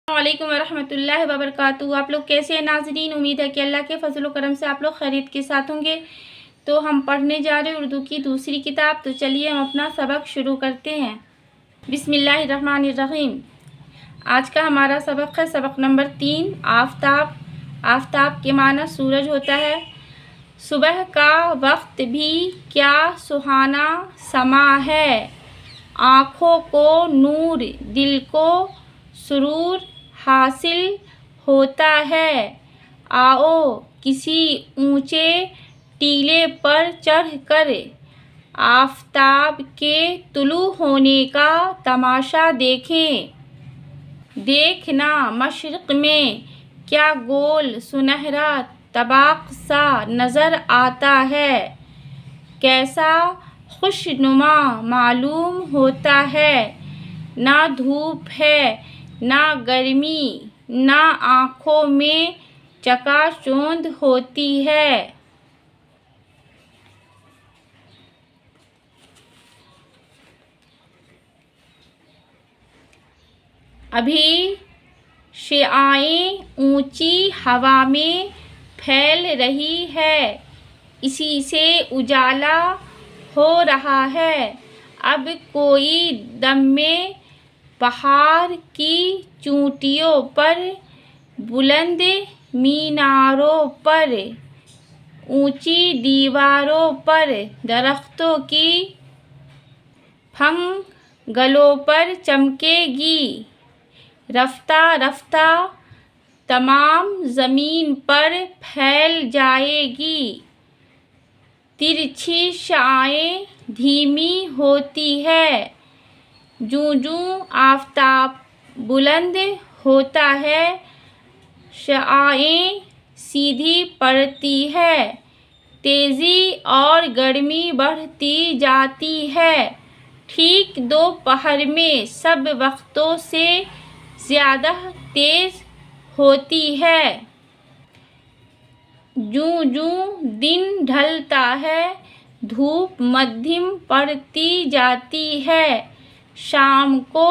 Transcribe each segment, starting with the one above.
السلام علیکم ورحمۃ اللہ وبرکاتہ۔ آپ لوگ کیسے ہیں ناظرین؟ امید ہے کہ اللہ کے فضل و کرم سے آپ لوگ خیریت کے ساتھ ہوں گے۔ تو ہم پڑھنے جا رہے ہیں اردو کی دوسری کتاب، تو چلیے ہم اپنا سبق شروع کرتے ہیں۔ بسم اللہ الرحمن الرحیم۔ آج کا ہمارا سبق ہے سبق نمبر 3، آفتاب۔ آفتاب کے معنی سورج ہوتا ہے۔ صبح کا وقت بھی کیا سہانا سما ہے، آنکھوں کو نور دل کو سرور حاصل ہوتا ہے۔ آؤ کسی اونچے ٹیلے پر چڑھ کر آفتاب کے طلوع ہونے کا تماشا دیکھیں۔ دیکھنا مشرق میں کیا گول سنہرا طباق سا نظر آتا ہے، کیسا خوش نما معلوم ہوتا ہے۔ نہ دھوپ ہے نہ گرمی، نہ آنکھوں میں چکا چوند ہوتی ہے۔ ابھی شعاعیں اونچی ہوا میں پھیل رہی ہے، اسی سے اجالا ہو رہا ہے۔ اب کوئی دم میں پہاڑ کی چوٹیوں پر، بلند میناروں پر، اونچی دیواروں پر، درختوں کی پھنگلوں پر چمکے گی۔ رفتہ رفتہ تمام زمین پر پھیل جائے گی۔ ترچھی شعاعیں دھیمی ہوتی ہے، جوں جوں آفتاب بلند ہوتا ہے شعاعیں سیدھی پڑتی ہے، تیزی اور گرمی بڑھتی جاتی ہے۔ ٹھیک دوپہر میں سب وقتوں سے زیادہ تیز ہوتی ہے۔ جوں جوں دن ڈھلتا ہے دھوپ مدھم پڑتی جاتی ہے۔ شام کو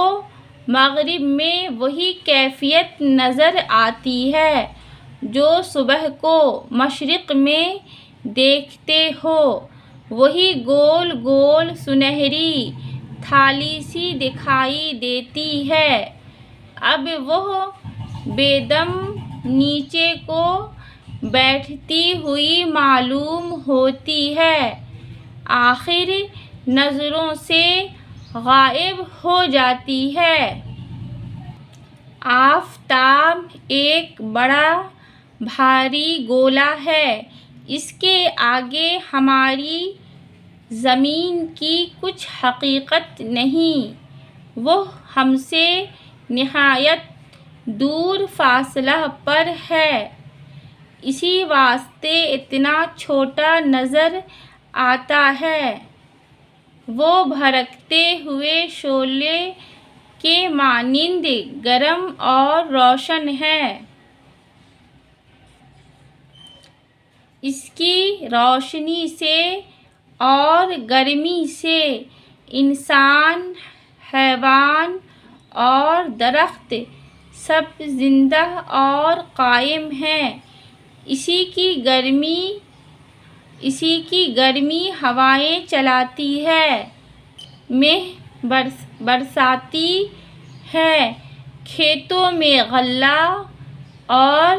مغرب میں وہی کیفیت نظر آتی ہے جو صبح کو مشرق میں دیکھتے ہو، وہی گول گول سنہری تھالی سی دکھائی دیتی ہے۔ اب وہ بے دم نیچے کو بیٹھتی ہوئی معلوم ہوتی ہے، آخر نظروں سے غائب ہو جاتی ہے۔ آفتاب ایک بڑا بھاری گولا ہے، اس کے آگے ہماری زمین کی کچھ حقیقت نہیں، وہ ہم سے نہایت دور فاصلہ پر ہے، اسی واسطے اتنا چھوٹا نظر آتا ہے۔ وہ بھڑکتے ہوئے شعلے کے مانند گرم اور روشن ہے، اس کی روشنی سے اور گرمی سے انسان، حیوان اور درخت سب زندہ اور قائم ہیں۔ اسی کی گرمی ہوائیں چلاتی ہے، مہ برساتی ہے، کھیتوں میں غلہ اور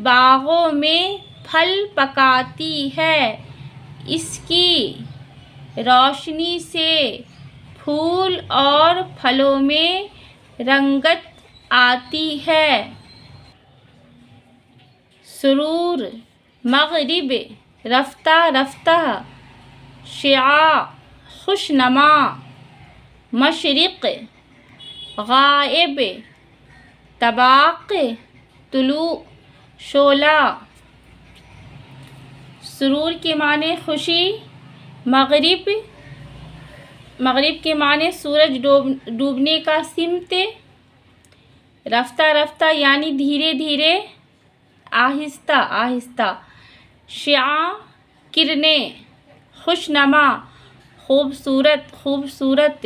باغوں میں پھل پکاتی ہے۔ اس کی روشنی سے پھول اور پھلوں میں رنگت آتی ہے۔ سرور مغرب رفتہ رفتہ، شعاع خوش نما، مشرق غائب، طباق طلوع، شعلہ۔ سرور کے معنی خوشی، مغرب کے معنی سورج ڈوبنے کا سمت، رفتہ رفتہ یعنی دھیرے دھیرے، آہستہ آہستہ، شعاع کرنیں، خوش نما خوبصورت خوبصورت۔